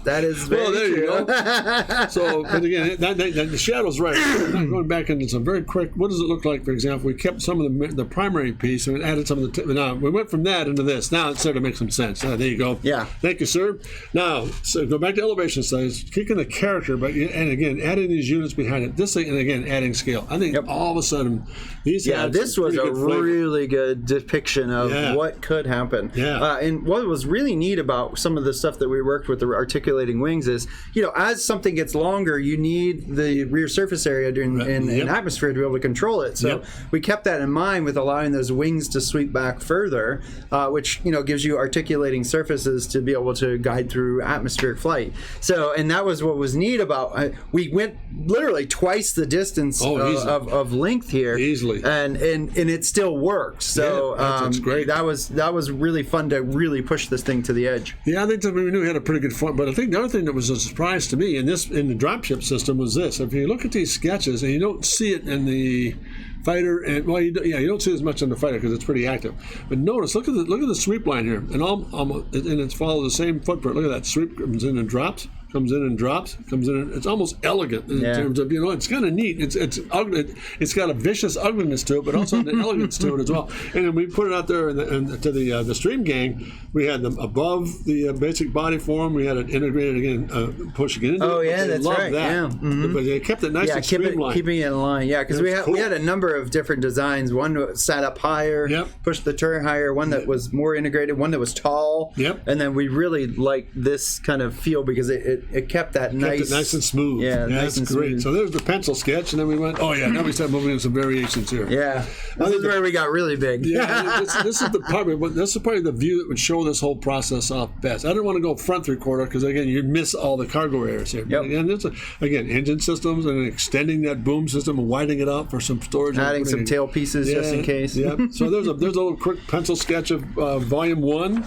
that is very there true. You go. So, but again, the Shadow's right. Going back into some very quick, what does it look like, for example, we kept some of the primary piece and added some of the, now we went from that into this. Now it started to make some sense. There you go. Yeah. Thank you, sir. Now, so go back to elevation studies, kicking the character, and again, adding these units behind it. This thing, and again, adding scale. I think all of a sudden, these this was a really good depiction of what could happen. And what was really neat about some of the stuff that we worked with the articulating wings is, as something gets longer, you need the rear surface area in atmosphere to be able to control it. So we kept that in mind with allowing those wings to sweep back further, which gives you articulating surfaces to be able to guide through atmospheric flight. So, and that was what was neat about. We went literally twice the distance of length here, easily, and it still works. So that's great. That was really fun to really push this thing to the edge. Yeah, I think that we knew we had a pretty good fun. But I think the other thing that was a surprise to me in the dropship system was this: if you look at these sketches and you don't see it in the fighter, and you don't see as much on the fighter because it's pretty active. But notice, look at the sweep line here, and it's follows the same footprint. Look at that sweep comes in and drops. Comes in and drops. Comes in. It's almost elegant in terms of it's kind of neat. It's ugly. It's got a vicious ugliness to it, but also an elegance to it as well. And then we put it out there to the stream gang. We had them above the basic body form. We had it integrated again, pushing it into. Oh it. yeah, that's right. That. Yeah, but they kept it nice and streamlined. Keeping it in line. Yeah, because we had a number of different designs. One that sat up higher, pushed the turret higher. One that was more integrated. One that was tall. And then we really liked this kind of feel because it kept that nice and smooth. Yeah, nice and great. Smooth. So there's the pencil sketch, and then we went, now we started moving into some variations here. Yeah, this is where we got really big. Yeah, this is the part. This is probably the view that would show this whole process off best. I didn't want to go front three-quarter because again, you'd miss all the cargo areas here. But again, engine systems and extending that boom system and widening it out for some storage, adding some tail pieces just in case. So there's a little quick pencil sketch of volume 1.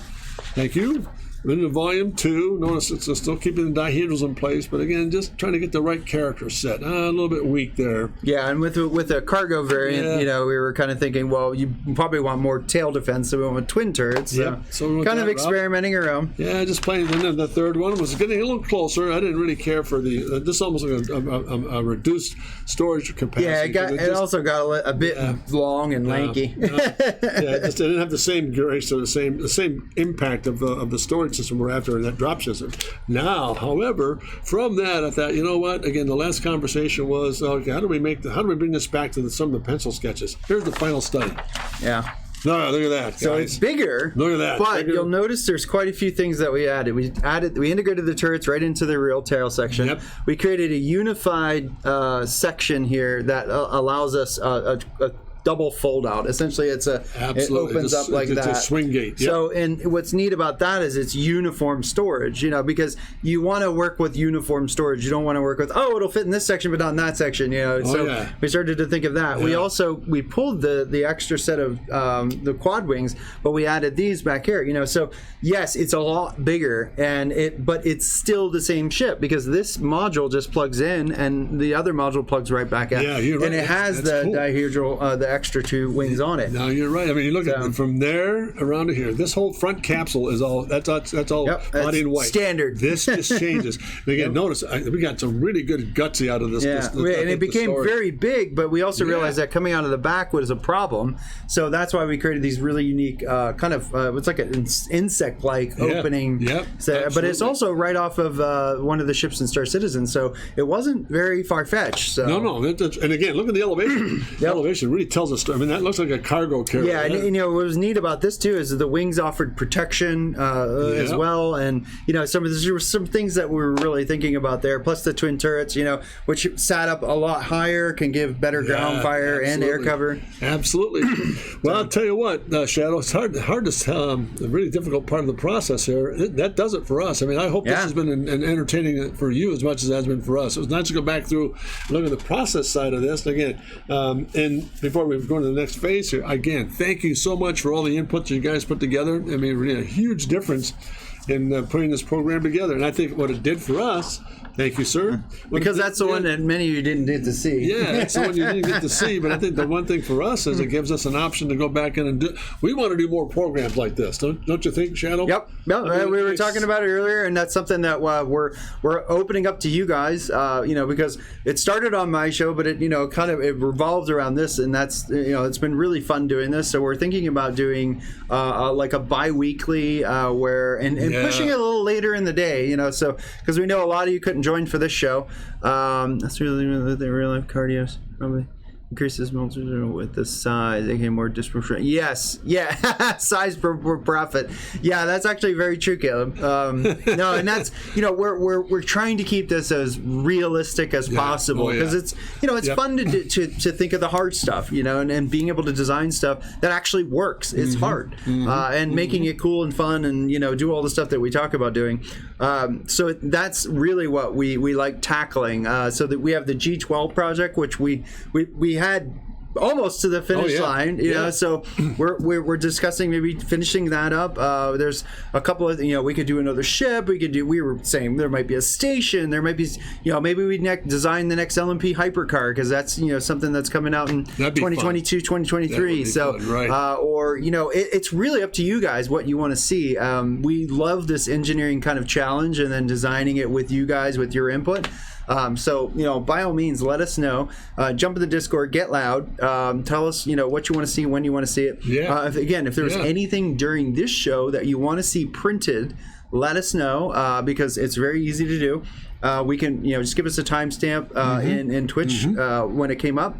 Thank you. Into volume 2, notice it's still keeping the dihedrals in place, but again, just trying to get the right character set. A little bit weak there. Yeah, and with a cargo variant, we were kind of thinking, well, you probably want more tail defense, so we went with twin turrets. So we went kind of experimenting around. Yeah, just playing. And then the third one was getting a little closer. I didn't really care for this almost like a reduced storage capacity. Yeah, it also got a bit long and lanky. It didn't have the same grace or the same impact of the storage system we're after in that drop system. Now, however, from that I thought, you know what? Again, the last conversation was, okay, how do we bring this back to some of the pencil sketches? Here's the final study. Yeah. No, look at that, guys. So it's bigger. Look at that. But you'll notice there's quite a few things that we added. We integrated the turrets right into the real tail section. We created a unified section here that allows us a double fold out. Essentially, it opens up like that. It's a swing gate. So, and what's neat about that is it's uniform storage, because you want to work with uniform storage. You don't want to work with, it'll fit in this section, but not in that section, we started to think of that. Yeah. We pulled the extra set of the quad wings, but we added these back here, So, yes, it's a lot bigger, but it's still the same ship because this module just plugs in and the other module plugs right back out. Yeah, you're right. And it has the cool dihedral, the extra 2 wings on it. No, you're right. I mean, you look at it from there around to here. This whole front capsule is all that's all body in white. Standard. This just changes. And again, notice we got some really good gutsy out of this. Yeah, and it became very big, but we also realized that coming out of the back was a problem. So that's why we created these really unique kind of it's like an insect-like opening. So, but it's also right off of one of the ships in Star Citizen, so it wasn't very far-fetched. So. No. And again, look at the elevation. The elevation really tells a story. I mean, that looks like a cargo carrier. Yeah, and you know what was neat about this too is that the wings offered protection as well, and you know there were some things that we were really thinking about there. Plus the twin turrets, you know, which sat up a lot higher, can give better ground fire and air cover. Absolutely. Well, I'll tell you what, Shadow, it's hard to tell. The really difficult part of the process here. That does it for us. I mean, I hope this has been an entertaining for you as much as it has been for us. It was nice to go back through and look at the process side of this. And again, and before we go to the next phase here, again, thank you so much for all the inputs you guys put together. I mean, really a huge difference in putting this program together. And I think what it did for us, thank you, sir. Because that's the one that many of you didn't get to see. Yeah, that's the one you didn't get to see. But I think the one thing for us is it gives us an option to go back in and do. We want to do more programs like this, don't you think, Shadow? Yep. No, I mean, we were talking about it earlier, and that's something that we're opening up to you guys. You know, because it started on my show, but it it revolved around this, and that's it's been really fun doing this. So we're thinking about doing like a bi-weekly and pushing it a little later in the day. So because we know a lot of you couldn't join for this show. That's really the real life cardio probably increases multitude with the size. They get more disproportionate. Yes, yeah, size per profit. Yeah, that's actually very true, Caleb. No, and that's we're trying to keep this as realistic as possible because it's fun to think of the hard stuff, and being able to design stuff that actually works. It's hard, and making it cool and fun, and do all the stuff that we talk about doing. So that's really what we like tackling. So that we have the G12 project, which we had almost to the finish line, so we're discussing maybe finishing that up. There's a couple of we could do another ship, we were saying there might be a station, there might be maybe we design the next LMP hypercar because that's something that's coming out in 2022 2023, so fun, right. Or it's really up to you guys what you want to see. We love this engineering kind of challenge and then designing it with you guys with your input. So, by all means, let us know. Jump in the Discord, get loud. Tell us, what you want to see, when you want to see it. Yeah. If there's anything during this show that you want to see printed, let us know because it's very easy to do. We can, just give us a timestamp in Twitch when it came up.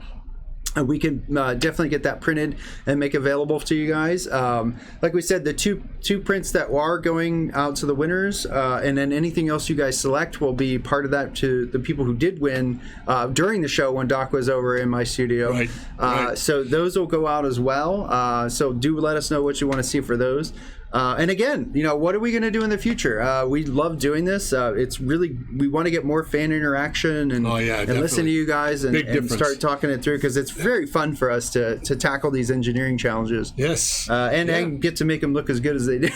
We can definitely get that printed and make available to you guys. Like we said, the two prints that are going out to the winners, and then anything else you guys select will be part of that to the people who did win during the show when Doc was over in my studio. Right. So those will go out as well. So do let us know what you want to see for those. And again, what are we going to do in the future? We love doing this. It's really, we want to get more fan interaction and listen to you guys and start talking it through because it's very fun for us to tackle these engineering challenges. Yes. And get to make them look as good as they do.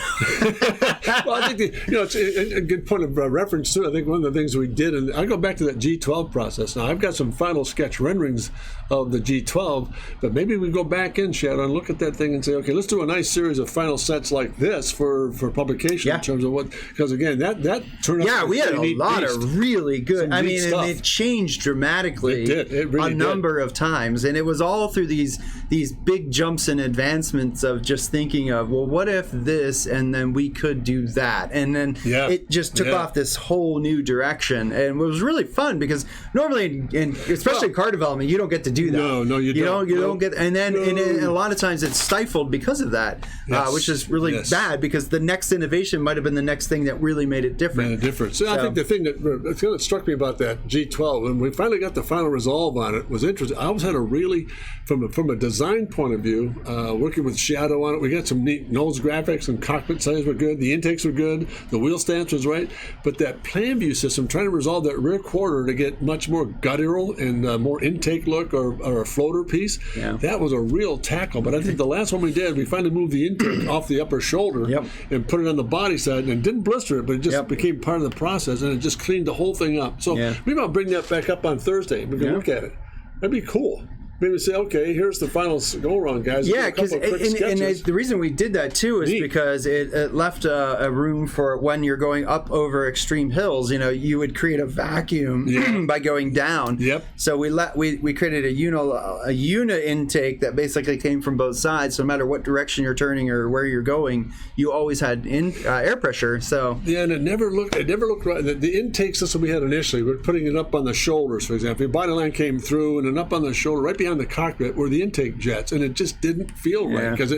Well, I think it's a good point of reference too. I think one of the things we did, and I go back to that G12 process. Now I've got some final sketch renderings of the G12, but maybe we go back in, Shadow, and look at that thing and say, okay, let's do a nice series of final sets like this for publication in terms of what, because again, that turned out. Yeah, we had a lot of really good. I mean, and it changed dramatically. It did. It really a number of times, and it was all through these big jumps and advancements of just thinking of, well, what if this, and then we could do that, and then it just took off this whole new direction, and it was really fun because normally, especially in car development, you don't get to do that. No, you don't. You don't get, and then and a lot of times it's stifled because of that, which is really bad because the next innovation might have been the next thing that really made it different. So I think the thing that struck me about that G12, when we finally got the final resolve on it, was interesting. I always had a really, from a design point of view, working with Shadow on it, we got some neat nose graphics and cockpit size were good, the intakes were good, the wheel stance was right, but that plan view system, trying to resolve that rear quarter to get much more guttural and more intake look or a floater piece, that was a real tackle. But I think the last one we did, we finally moved the intake off the upper shoulder and put it on the body side, and didn't blister it, but it just became part of the process, and it just cleaned the whole thing up. So maybe I'll bring that back up on Thursday. We can look at it. That'd be cool. Maybe say, okay, here's the final go-around, guys. Yeah, because the reason we did that, too, is because it left a room for when you're going up over extreme hills, you would create a vacuum by going down. Yep. So we created a unit intake that basically came from both sides. So no matter what direction you're turning or where you're going, you always had air pressure. So and it never looked right. The intake system we had initially, we're putting it up on the shoulders, for example. Your body line came through, and then up on the shoulder, right behind on the cockpit were the intake jets, and it just didn't feel right because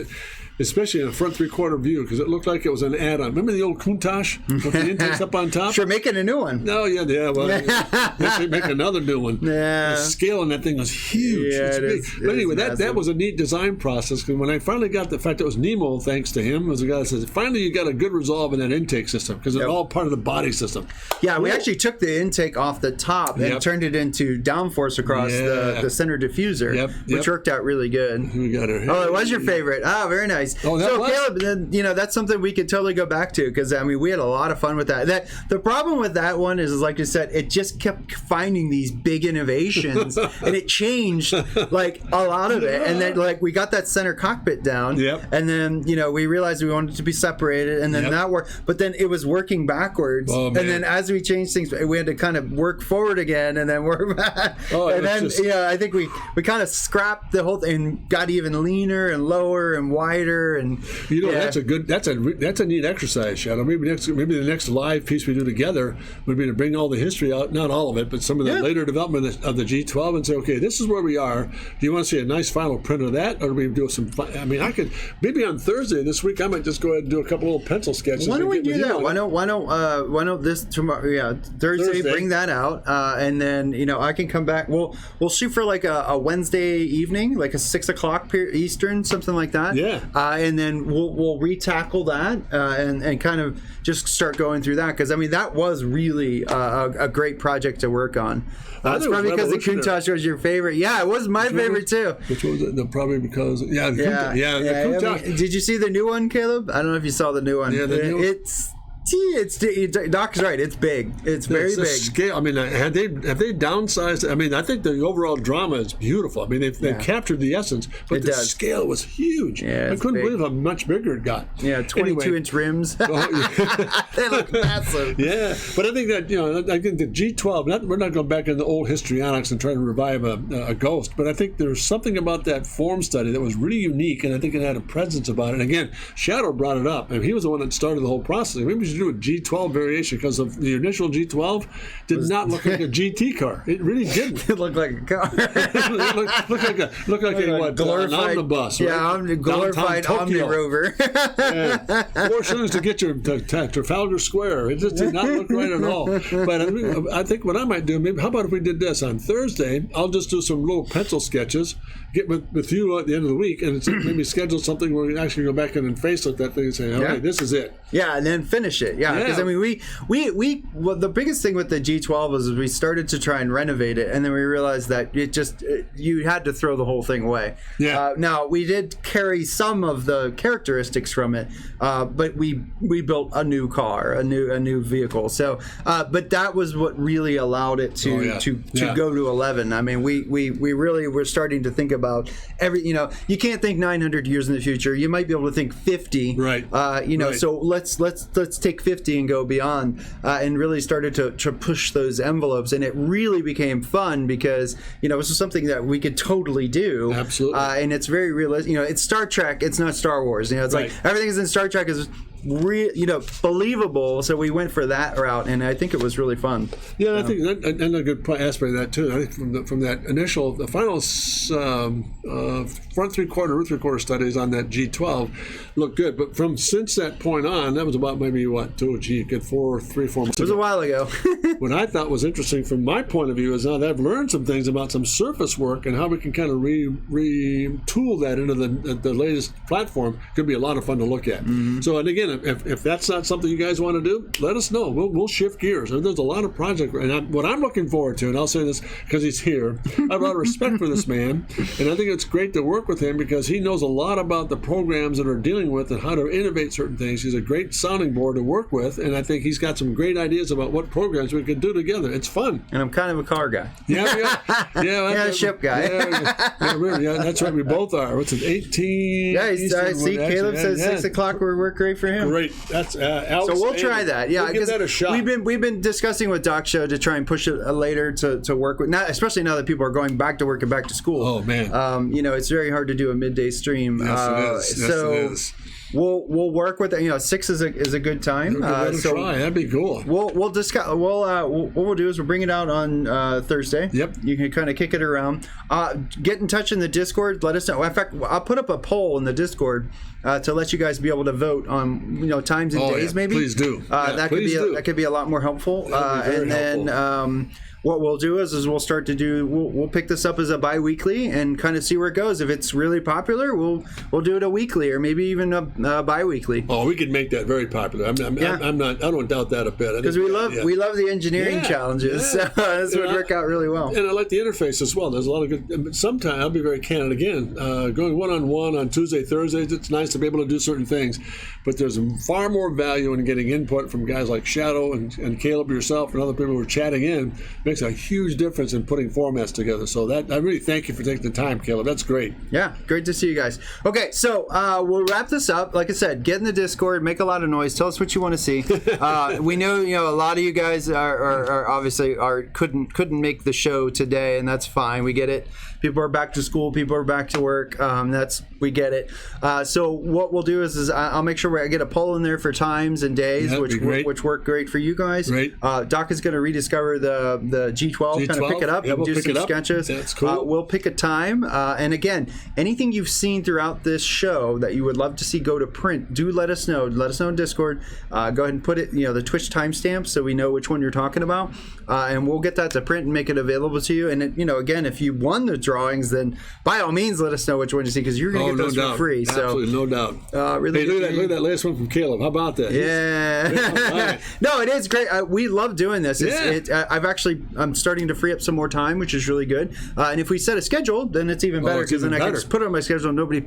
especially in a front three-quarter view, because it looked like it was an add-on. Remember the old Countach with the intakes up on top? Sure, making a new one. No, well, they should make another new one. Yeah. The scale on that thing was huge. Yeah, it's it big. is, But anyway, massive. that was a neat design process, because when I finally got the fact it was Nemo, thanks to him, was the guy that says, finally you got a good resolve in that intake system, because it's all part of the body system. Yeah, we actually took the intake off the top and turned it into downforce across the center diffuser, which worked out really good. We got her. Oh, it was your favorite. Ah, very nice. Oh, that was? Caleb, then, that's something we could totally go back to, because I mean, we had a lot of fun with that. The problem with that one is like you said, it just kept finding these big innovations, and it changed like a lot of it. And then like we got that center cockpit down, and then we realized we wanted it to be separated, and then that worked. But then it was working backwards, and then as we changed things, we had to kind of work forward again, and then work back. And then I think we kind of scrapped the whole thing and got even leaner and lower and wider, and that's a neat exercise, Shadow. Maybe the next live piece we do together would be to bring all the history out, not all of it, but some of the later development of the G12, and say, okay, this is where we are. Do you want to see a nice final print of that, or do we do some fun? I mean, I could maybe on Thursday this week I might just go ahead and do a couple little pencil sketches. Why don't we do that? Why don't this tomorrow? Yeah, Thursday. Bring that out, and then I can come back. We'll shoot for like a Wednesday evening, like a 6 o'clock Eastern, something like that. Yeah. And then we'll retackle that and kind of just start going through that, because I mean that was really a great project to work on. It's probably because the Countach was your favorite. Yeah, it was my favorite too. Which was it? Probably because the Countach. I mean, did you see the new one, Caleb? I don't know if you saw the new one. Yeah, Doc's right. It's big. It's very big. Scale. I mean, have they downsized? I mean, I think the overall drama is beautiful. I mean, they've captured the essence, but the scale was huge. Yeah, I couldn't believe how much bigger it got. Yeah, 22-inch rims. They look massive. Yeah, but I think that I think the G12. We're not going back into old histrionics and trying to revive a ghost, but I think there's something about that form study that was really unique, and I think it had a presence about it. And again, Shadow brought it up, and he was the one that started the whole process. Maybe we should do a G12 variation, because of the initial G12 did not look like a GT car. It really didn't. It looked like a car. it looked like a glorified an omnibus. Right? Yeah, glorified Omni Rover. 4 shillings to get your Trafalgar Square. It just did not look right at all. But I think what I might do, maybe, how about if we did this on Thursday? I'll just do some little pencil sketches, get with you at the end of the week, and maybe schedule something where we actually go back in and facelift that thing and say, okay, this is it. Yeah, and then finish it. Yeah, because I mean, we the biggest thing with the G12 was we started to try and renovate it, and then we realized that you had to throw the whole thing away. Yeah. Now we did carry some of the characteristics from it, but we built a new car, a new vehicle. So, but that was what really allowed it to go to 11. I mean, we really were starting to think about you can't think 900 years in the future. You might be able to think 50. Right. So let's take 50 and go beyond, and really started to push those envelopes, and it really became fun because this is something that we could totally do. Absolutely. And it's very realistic. It's Star Trek. It's not Star Wars. It's like everything is in Star Trek is believable. So we went for that route, and I think it was really fun. Yeah, I think that, and a good aspect of that too. I think from the final front three-quarter studies on that G12 look good, but since that point on, that was about maybe 4 months. It was a while ago. What I thought was interesting from my point of view is now that I've learned some things about some surface work and how we can kind of retool that into the latest platform. Could be a lot of fun to look at. Mm-hmm. So, and again, if that's not something you guys want to do, let us know. We'll shift gears. And there's a lot of projects, and what I'm looking forward to, and I'll say this because he's here, I have a lot of respect for this man, and I think it's great to work with him because he knows a lot about the programs that are dealing with and how to innovate certain things. He's a great sounding board to work with, and I think he's got some great ideas about what programs we can do together. It's fun. And I'm kind of a car guy. Yeah, ship guy. Yeah, that's right. We both are. What's it, 18? Yeah, see, Caleb says 6 o'clock would work great for him. Great. That's so we'll try that. Yeah, we'll give that a shot. We've been discussing with Doc Show to try and push it later to work with. Not especially now that people are going back to work and back to school. Oh man. It's very hard to do a midday stream. Yes, it is. So it is. we'll work with it. 6 is a good time. So try. That'd be cool. We'll discuss. What we'll do is we'll bring it out on Thursday. Yep. You can kind of kick it around. Get in touch in the Discord. Let us know. In fact, I'll put up a poll in the Discord to let you guys be able to vote on times and days. Maybe. Please do. That could be a lot more helpful. And then. What we'll do is we'll start to do. We'll pick this up as a bi-weekly and kind of see where it goes. If it's really popular, we'll do it a weekly or maybe even a bi-weekly. Oh, we could make that very popular. I'm not. I don't doubt that a bit. Because we love the engineering challenges. So this would work out really well. And I like the interface as well. There's a lot of good. Sometimes I'll be very candid again. Going one-on-one on Tuesday, Thursdays, it's nice to be able to do certain things, but there's far more value in getting input from guys like Shadow and Caleb, yourself, and other people who are chatting in. Makes a huge difference in putting formats together. So that I really thank you for taking the time, Caleb. That's great. Yeah, great to see you guys. Okay, so we'll wrap this up. Like I said, get in the Discord, make a lot of noise, tell us what you want to see. We know a lot of you guys are obviously couldn't make the show today, and that's fine. We get it. People are back to school. People are back to work. We get it. So what we'll do is I'll make sure I get a poll in there for times and days, which work great for you guys. Great. Doc is going to rediscover the G12, kind of pick it up and do some sketches. That's cool. We'll pick a time. And again, anything you've seen throughout this show that you would love to see go to print, do let us know. Let us know in Discord. Go ahead and put it, the Twitch timestamp so we know which one you're talking about. And we'll get that to print and make it available to you. And again, if you won the drawings, then by all means let us know which one you see, because you're going to get those for free. Absolutely, no doubt. Really, look at that last one from Caleb. How about that? Yeah. No, it is great. We love doing this. I'm starting to free up some more time, which is really good. And if we set a schedule, then it's even better, because then I can just put it on my schedule and nobody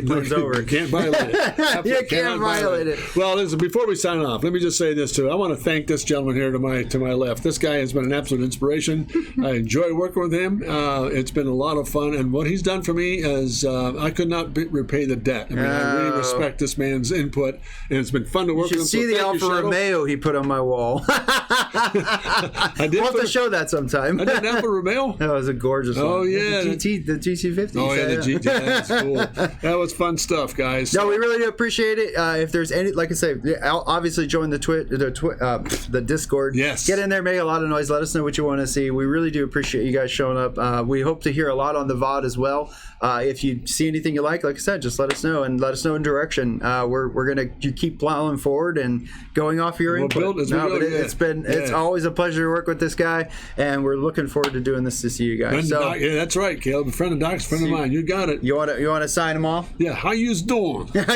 plays over. You can't violate it. You can't violate it. Well, listen, before we sign off, let me just say this too. I want to thank this gentleman here to my left. This guy has been an absolute inspiration. I enjoy working with him. It's been a lot of fun, and what he's done for me is I could not repay the debt. I mean, I really respect this man's input, and it's been fun to work with him. You should see the Alfa Romeo he put on my wall. I did. We'll have to show that sometime. I did an Alfa Romeo. That was a gorgeous one. Oh yeah, the GT50. Oh yeah, the GT. That's cool. That was fun stuff, guys. No, we really do appreciate it. If there's any, like I say, obviously join the Discord. Yes. Get in there, make a lot of noise. Let us know what you want to see. We really do appreciate you guys showing up. We hope to hear a lot on the VOD as well. If you see anything you like I said, just let us know, and let us know in direction. We're gonna keep plowing forward and going off your input. It's always a pleasure to work with this guy, and we're looking forward to doing this to see you guys. Yeah, that's right, Caleb. A friend of Doc's, a friend of mine. You got it. You want to sign him off? Yeah. How you's doing? That's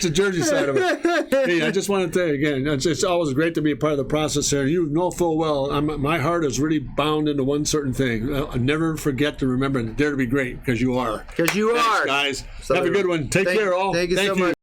the Jersey side of it. Hey, I just want to tell you again, it's always great to be a part of the process here. You know full well, my heart is really bound into one certain thing. I'll never forget to remember and dare to be great, because you are. Because you are. Guys. Have a good one. Take care, all. Thank you so much.